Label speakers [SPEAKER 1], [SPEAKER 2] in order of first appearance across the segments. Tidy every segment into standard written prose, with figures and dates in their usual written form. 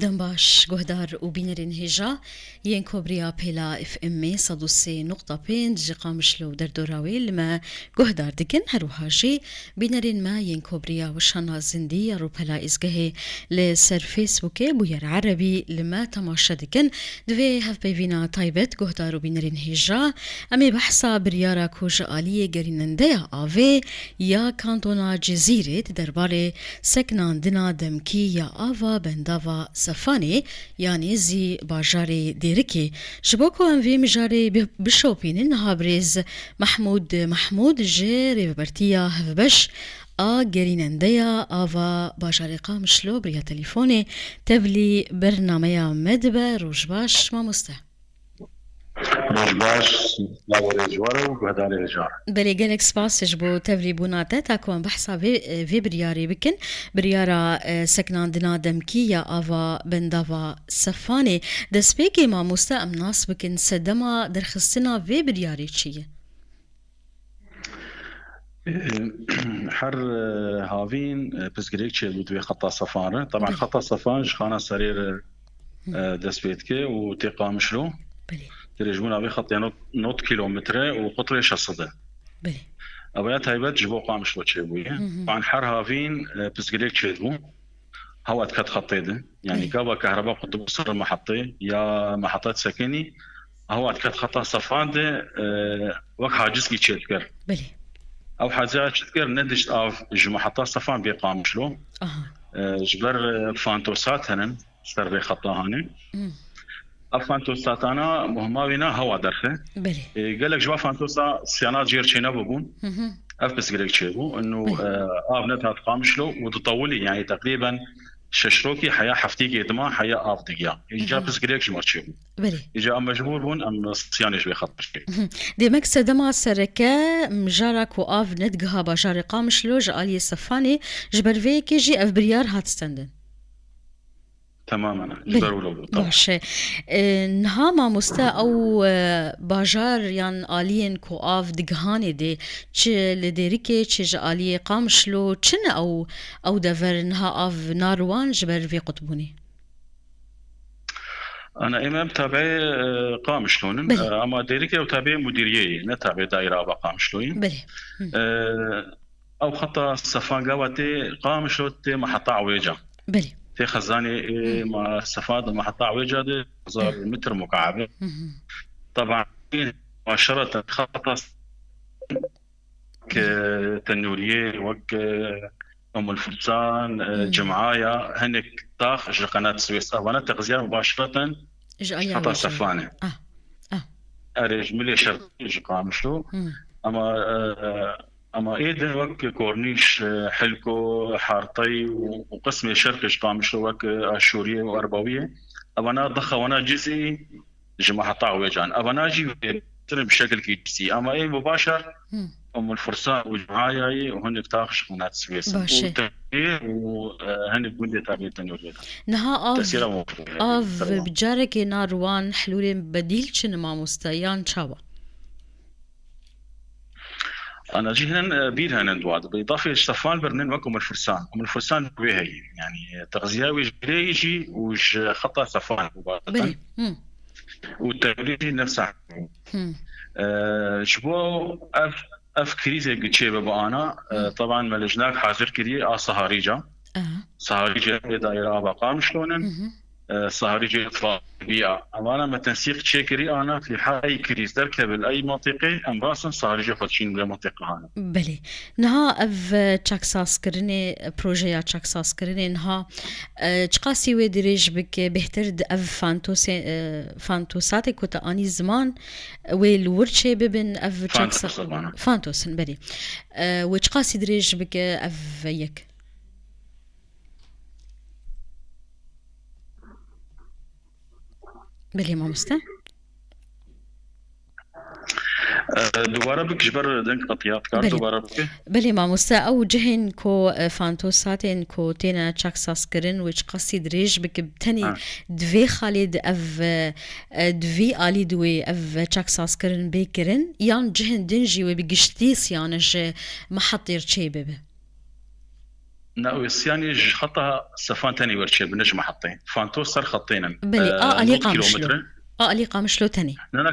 [SPEAKER 1] دنباش گهدار و بینرین هجا ین کوبریا پیلا اف ام 103.5 جقامشلو در دوراویل ما گهدار دکن هرو هاجی بینرین ما ین کوبریا وشانا زندی رو پیلا ازگه لسر فیسبوک بویر عربی لما تماشا دکن دوی هف بیوینا تایبت گهدار و بینرین هجا امی بحثا بریارا کوج آلیه گریننده آوه یا کانتونا جزیره درباره سکنان دنا دمکی یا آوا بنداوا سفاني يعني زي باجاري ديركي جبوكو ام في مجاري بشوبين هابريز محمود جيري برتيا هفبش گریننده آوا باجاري قامشلو بريا تليفوني تبلي برنامه مدبه روجباش ما مسته
[SPEAKER 2] روجباش لاوريجوارو وهدالي رجار
[SPEAKER 1] بلي جالك سباس جبو تبلي بوناتا تاكوان بحثا في برياري بكن بريارا سكنان دنا دمكية آوا بنداوا سفاني دسبيكي ما مستا ام ناس بكن سدما درخستنا في برياري چيه
[SPEAKER 2] حر هافين بسجريك تشي دوي خطا صفانه طبعا خطا صفان جخانا سرير دسبيتكي وتقامشلو
[SPEAKER 1] بلي
[SPEAKER 2] ترجمونا بخط يعني نوت كيلومتر وقطر شصده
[SPEAKER 1] بلي
[SPEAKER 2] أبيات هايبات جبو قامش وتشيبويه طبعا حر هافين بسجريك تشيبو هوات كات خطيده يعني كابا كهرباء قد بصر المحطة يا محطات سكني هوات كات خطا صفانده وك حاجزكي تشيتكر
[SPEAKER 1] بلي
[SPEAKER 2] او حاجات تشتكر ندش اف محطات صفان بيقامشلو جبر فانتوسات هنن سر بي خطا هاني افانتوسات انا مهماوينا هوا درخه
[SPEAKER 1] بلي
[SPEAKER 2] قال لك جوا فانتوسا سيانات جير تشينا بوبون اف بس قال لك تشيبو انه ابنتها تقامشلو وتطولي يعني تقريبا ششروكي حياه حفتيكي دما حياه اف دقيقه اجا بس قال لك ما تشيبو
[SPEAKER 1] بلي
[SPEAKER 2] اجا مجبور بون ام صيانه شوي خط شيء
[SPEAKER 1] دي مكسد ما سركه مجارك واف ندقها بجار قامشلو جالي صفاني جبر كي جي اف بريار هاتستندن
[SPEAKER 2] تماما جبرولو
[SPEAKER 1] باشه نها ما مستا او باجار یان آلین کو آف دگهانی دی چه لدیریکه چه جالی قامشلو چن او دفر نها آف ناروان جبر في قطبوني
[SPEAKER 2] انا امام تابعي قامشلون اما ديريكه وتابعي مديريه نتابع دائره قامشلوين
[SPEAKER 1] بلي
[SPEAKER 2] او خطا صفان قواتي قامشلوت محطه عويجه
[SPEAKER 1] بلي
[SPEAKER 2] في خزاني مع استفادة محطة عويجة 1000 متر مكعب طبعا مباشرة خطأ كتنورية وك أم الفرسان جمعاية هنك طاخ قناة السويس وانا تغذية مباشرة خطأ سفانة أريج ملي شرط قامشلو اما ايدن وك كورنيش حلكو حارطي وقسم الشرق قامش وك اشوريه واربويه ابانا ضخه وانا جزئي جماعه طاوجان ابانا جي بشكل كيسي اما اي مباشر ام الفرسان وجماعي وهن تاخش قناه السويس وهن بودي تابعين تنوريه
[SPEAKER 1] نها اف بجارك ناروان حلول بديل شنو ما مستيان شابا
[SPEAKER 2] انا جيهن بيرهن دواد بالاضافه لصفان برنين وكم الفرسان بوهي يعني تغذياوي جريجي وش خطا صفان مباشره والتغذيه نفسها شبو اف كريزه قتشي بابا انا طبعا ملجناك حاضر كري صهاريجا صهاريجا دائره ابقام شلون صهاريجي اطفاء بيئة أمانا ما تنسيق تشيكري أنا في حي كريز تركب أي منطقة أم راسا صهاريجي خدشين بالمنطقة هنا
[SPEAKER 1] بلي نها اف تشاكساس كرني بروجيا تشاكساس كرني نها تشقاسي ودريج بك بهترد اف فانتوساتي كوتا اني زمان والورشي ببن اف تشاكساس فانتوسن بلي وتشقاسي دريج بك اف يك بلي ما مستا
[SPEAKER 2] دوباره بك جبر دنك قطيات كار
[SPEAKER 1] بله
[SPEAKER 2] دوباره بك.
[SPEAKER 1] بله مامۆستا ئەو جهێن کۆ فانتۆساتێن کۆ تێنە چاکساسکردن وچ قەسی درێژ بکە بتەنی دوێ خالێد ئەڤ دوێ ئالی دوێ ئەڤ چاکساسکردن بێکردن یان جهێن دنجی وێ بگشتی سیانەژ محەتێر چێ ببێ
[SPEAKER 2] لا يعني خطها سفان تاني ورشة بنجم حطين فانتو صار خطينا
[SPEAKER 1] بلي ألي قامشلو ألي قامشلو تاني
[SPEAKER 2] لا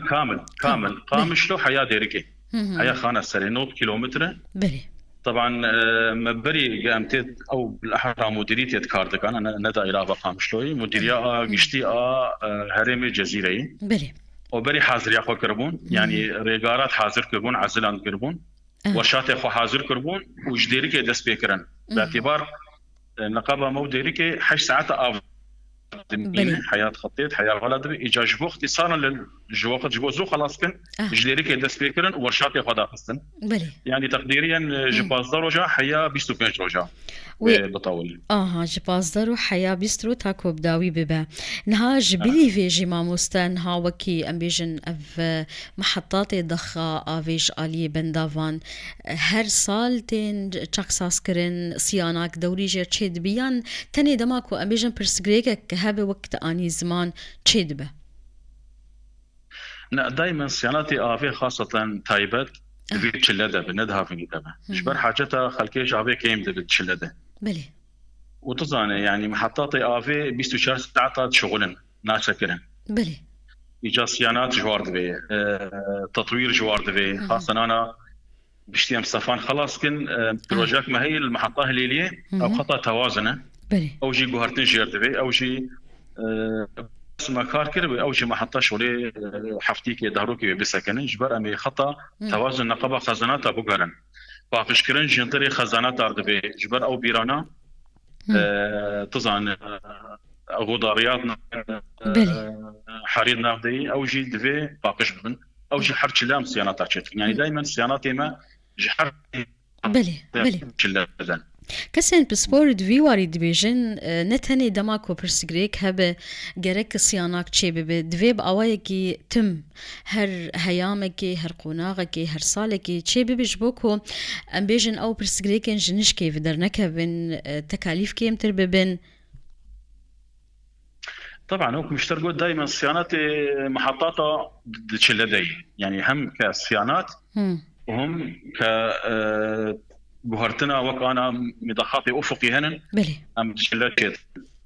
[SPEAKER 2] كامل قامشلو حياة ديركي حياة خانة سري نوت كيلومتر
[SPEAKER 1] بلي
[SPEAKER 2] طبعا مبري قامتي او بالاحرى مديريه كاردك انا ندى الى قامشلوي مديريه قشتي هرمي جزيره
[SPEAKER 1] بلي
[SPEAKER 2] وبري حاضر يا اخو كربون يعني ريغارات حاضر كربون عزلان كربون ورشات اخو حاضر كربون وجديرك دس بيكرن باعتبار نقابه موديرك 8 ساعات حياه خطيت حياه غلط اجا جبو اختصارا للجوقت جبو زو خلاص كن جديرك دس بيكرن ورشات اخو داخستن
[SPEAKER 1] بلي
[SPEAKER 2] يعني تقديريا جباز درجه حياه 25 درجه بطول
[SPEAKER 1] جبازدار و حیا بیسترو تا کۆبداوی ببە نها جبلی vêjî mamoste niha wekî em bêjin ev mehettatê dixa avêj aliyê bendavan her sal tên çaksazkirin siyanak dewrî jê çê dibiyan tenê dema ku em bêjin pirsgirêkek hebe wek ti anî ziman çê dibe
[SPEAKER 2] دائما صياناتي افي خاصه تايبت في تشلده بندها في دبا جبر حاجتها خلكيش افي كيم بتشلده
[SPEAKER 1] بلي
[SPEAKER 2] وتظن يعني محطاتي افي 24 ساعه شغلن ناشكرن
[SPEAKER 1] بلي
[SPEAKER 2] اجا صيانات جوار دبي تطوير جوار دبي خاصه انا بشتي صفان خلاص كن بروجيك ما هي المحطه الليليه او خطا توازنه
[SPEAKER 1] بلي
[SPEAKER 2] او جي جوهرتين جير دبي او جي ما كار كربي او شي محطه شغلي حفتيكي دهروكي بسكن جبر امي خطا توازن نقابه خزانات ابو قرن باقش كرن جنطري خزانات اردبي جبر او بيرانا تظن غضاريات حرير نافدي او جي دفي باقش بن او جي حرج لام صيانات تاعت يعني دائما صيانات ما جي حرج
[SPEAKER 1] بلي کەسێن پسپۆر دوی واری دبێژن نەتەنێ دەما کۆپرسگرێک هەبێ گەرەک سیاناک چێ ببێ دوێ بە ئەوەیەکی تم هەر هەیامێکی هەر قۆناغێکی هەر ساڵێکی چێ ببێژ بۆ کۆ ئەم بێژن ئەو پرسگرێکێن ژنشکێ دەرنەکەبن تەکالیف کێمتر ببن
[SPEAKER 2] طبعا هو مشترك دائما صيانات محطاتها لدي يعني هم كصيانات وهم ك جوهرتنا وكأنا مضخاتي أفقي هنا
[SPEAKER 1] بلي
[SPEAKER 2] أم تشلت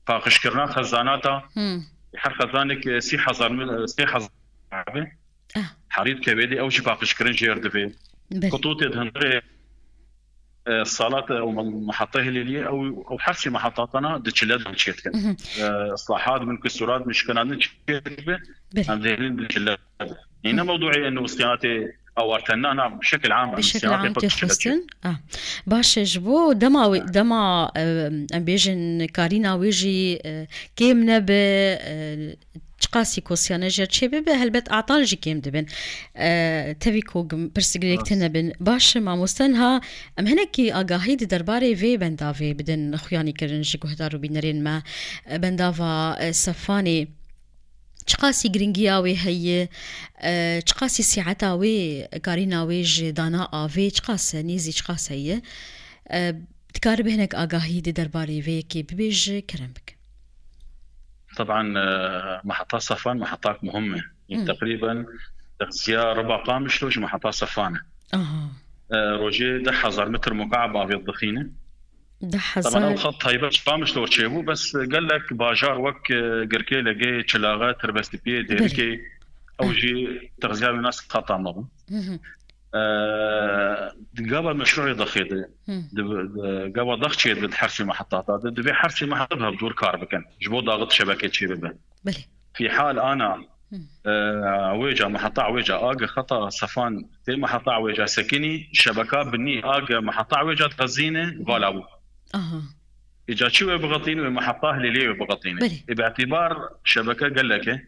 [SPEAKER 2] فاقش كرنا خزاناتها حر خزانك سي حزر حريد كبدي أو شي فاقش كرن جير دفي خطوط هندري الصالات أو محطة هليلية أو حرسي محطاتنا دتشلت بنشيتكن إصلاحات من كسورات مش كنا نشيت أم ذهلين دتشلت هنا موضوعي إنه صيانتي او ارتنا بشكل عام
[SPEAKER 1] تخستن باش جبو دما ام بيجن كارينا ويجي كيم نب تقاسي كوسيانه جر چه به هلبت اعطال جي كيم دبن تبيكو برسگريك تنبن باش ما مستنها ام هنكي اگاهي درباري في بندافي بدن خوياني كرن جي گهدارو بينرين ما بندافا صفاني چقاسی گرنگیاوی هی چقاسی سیعتاوی کاریناوی جدانا آوی چقاس نیزی چقاس هی تکار بهنک آگاهی دی درباره وی کی ببیج کرم بک
[SPEAKER 2] طبعا محطات صفان محطات مهمة يعني تقريبا تغذية ربع قامش لوش محطات صفانة روجي 10,000 متر مكعب آفي الضخينة
[SPEAKER 1] 10,000
[SPEAKER 2] طبعا الخط هاي بس قامش لو تشيبو بس قال لك باجار وك قركي لقي تشلاغات تربس بيه ديركي او جي تغذيه الناس خطا مضم قبل مشروع ضخيط قبل ضخ شيء بالحرسي محطات هذا دبي حرسي محطها بدور كاربكن جبو ضاغط شبكه شي بله في حال انا عويجه محطه عويجه اجا خطا صفان تي محطه عويجه سكني شبكه بني اجا محطه عويجه غزينه فالابو إجا شو بغطينه محطاه لليه بغطينه باعتبار شبكة قال لك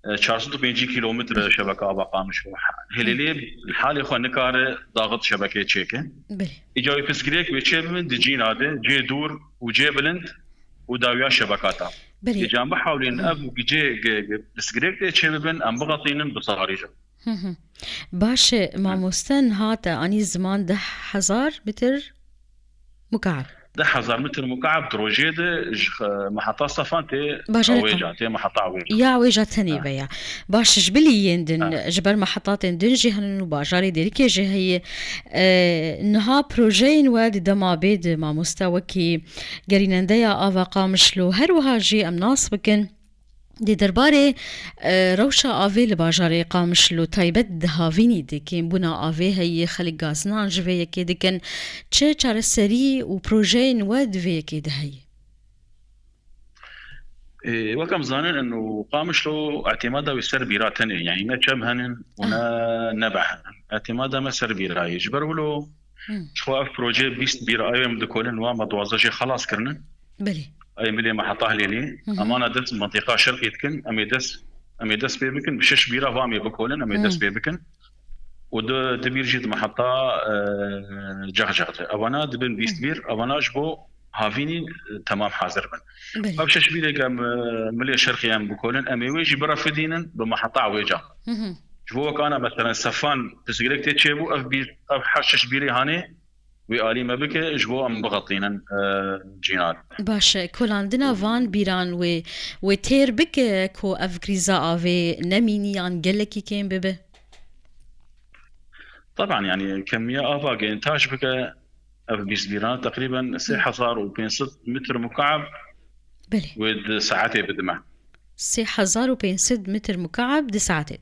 [SPEAKER 2] 450 كيلومتر شبكة أبقى مش هليليه الحالة خو نكار ضاغط شبكة تشيكه إجا يفسكريك بيتشي من دجين هذا جي دور وجي بلند وداويا شبكاتها إجا بحاولين أب جي فسكريك تشي بن أم بغطينن بصهاريجه
[SPEAKER 1] باش مامۆستان هاتە ئانی زمان 10,000 متر مكعب
[SPEAKER 2] 10,000 متر مكعب دروجيده محطة صفان تي عويجة تي محطة عويجة
[SPEAKER 1] يا عويجة تاني بيا باش جبلي يندن جبل محطات اندن جهن وباجاري ديركي جهي انها بروجين واد دما بيد ما مستوكي قريننديا آفا قامشلو هروها جي ام ناس بكن دي درباره روشا آوه لباجاره قامشلو تایبت دهاوینی دکن بنا آوه هی خلق گازنان جوه یکی دکن چه چاره سری و پروژه نواد وی یکی دهی
[SPEAKER 2] وكم ظانن انه قامشلو اعتماده ويسر بيراتني يعني ما شبهن ونا نبعهن اعتماده ما سر بيرا يجبروا له شو بروجي بيست بيرا ايام دكولن وما دوازجي خلاص كرنا
[SPEAKER 1] بلي
[SPEAKER 2] اي ملي محطه ليلي امانه دس منطقه شرقيه كن اميدس بيبكن بشش بيرا فامي بكولن اميدس بيبكن ود دبير جيت محطه جغجغت اوانا دبن بيست بير اوانا جبو هافيني تمام حاضر من فبشش بيرا قام ملي شرقيه بكولن امي ويجي برا فدينن بمحطه عويجه جبو كان مثلا سفان تسجلك تشيبو اف بير اف حشش بيري هاني وآلي ما بك جبو ام بغطينا جينار
[SPEAKER 1] باش كل عندنا فان بيران وتير بك كو افغريزا آوي نميني عن قلكي كين ببه
[SPEAKER 2] طبعا يعني كمية آفا انتاج بك اف بيس بيران تقريبا 6,500 متر مكعب
[SPEAKER 1] بلي
[SPEAKER 2] ود ساعتين بدمع
[SPEAKER 1] 6,500 متر مكعب دي ساعتين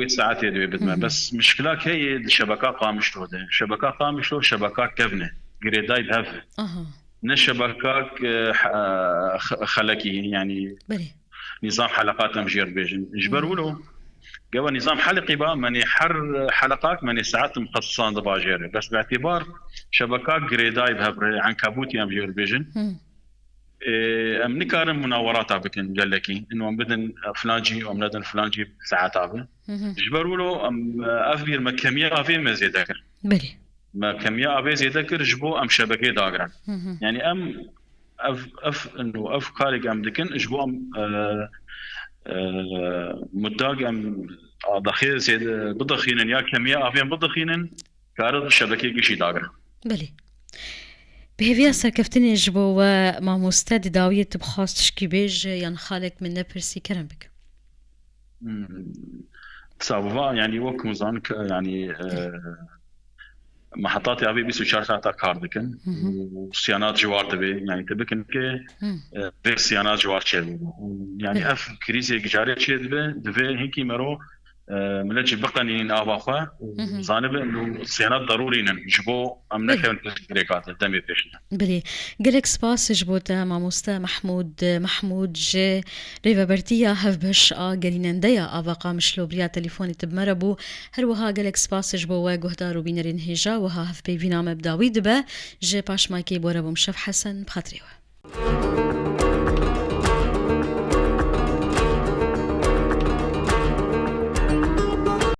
[SPEAKER 2] ساعات يدوي بدنا بس مشكلة هي الشبكة قامشلو ده شبكة قامشلو شبكة كفنة جريداي بهف نشبكة خلقي يعني
[SPEAKER 1] بلي
[SPEAKER 2] نظام حلقات مجير بيجن جبروا له قبل نظام حلقي بقى ماني حر حلقات ماني ساعات مخصصان ضباجير بس باعتبار شبكات جريداي بهف عنكبوتي مجير بيجن ام نكارم مناورات بكن قال لك انه بدن فلانجي او بدن فلانجي ساعات ابن جبروا له ام افبير ما كميه افي ما زيدكر
[SPEAKER 1] بلي
[SPEAKER 2] ما كميه افي زيدكر جبو ام شبكه داغران يعني ام انه خارج ام دكن جبو ام مداق ام ضخير زيد بضخين يا كميه افي بضخين كارد شبكه شي داغران
[SPEAKER 1] بلي بهذه سركفتني جبو وما مستعد داوية بخاص تشكي بيج يعني خالق من نبرسي كرم بك
[SPEAKER 2] تصابوا يعني وقت مزان يعني محطات أبي بيسو شارتا كاردكن وصيانات جوار تبي يعني تبكن كي في صيانات جوار شيء يعني اف كريزي جاري شيء دبي هيك مرو ملجي بقني ناباخا زانب انه صيانات ضروري نجبو ام نكون تشريكات دمي بيشنا
[SPEAKER 1] بلي قالك سباس جبوتا مع مستا محمود جي ريفا برتيا هف بش قاليننديا افاقا مشلو بريا تليفوني تبمربو هروها قالك سباس جبوا قهدارو بينرين هيجا وها هف بيفينا مبداوي دبا جي باش مايكي بوربو مشف حسن بخاطريوه